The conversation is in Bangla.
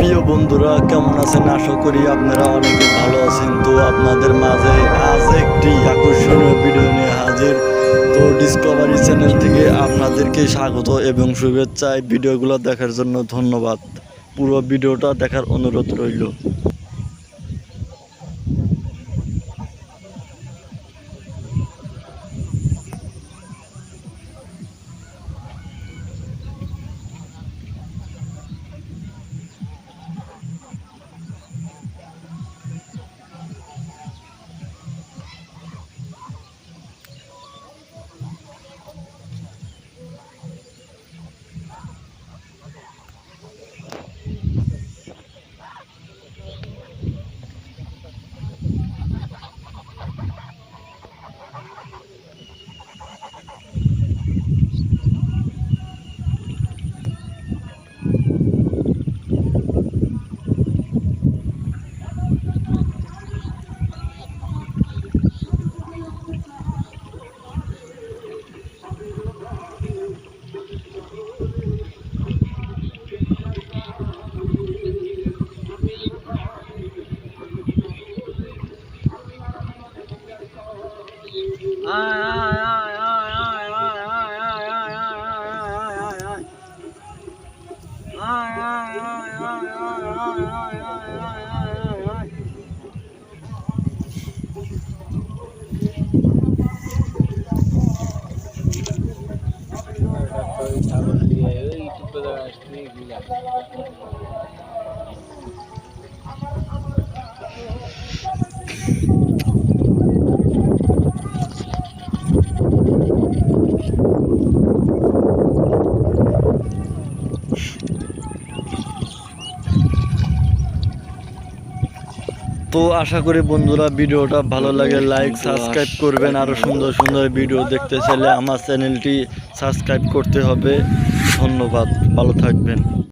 প্রিয় বন্ধুরা, কেমন আছেন? আশা করি আপনারা অনেকে ভালো আছেন। তো আপনাদের মাঝে আজ একটি আকর্ষণীয় ভিডিও নিয়ে হাজির। তো ডিসকভারি চ্যানেল থেকে আপনাদেরকে স্বাগত এবং শুভেচ্ছা। এই ভিডিওগুলো দেখার জন্য ধন্যবাদ। পুরো ভিডিওটা দেখার অনুরোধ রইল। তো আশা করি বন্ধুরা ভিডিওটা ভালো লাগে, লাইক সাবস্ক্রাইব করবেন। আরও সুন্দর সুন্দর ভিডিও দেখতে চাইলে আমার চ্যানেলটি সাবস্ক্রাইব করতে হবে। ধন্যবাদ, ভালো থাকবেন।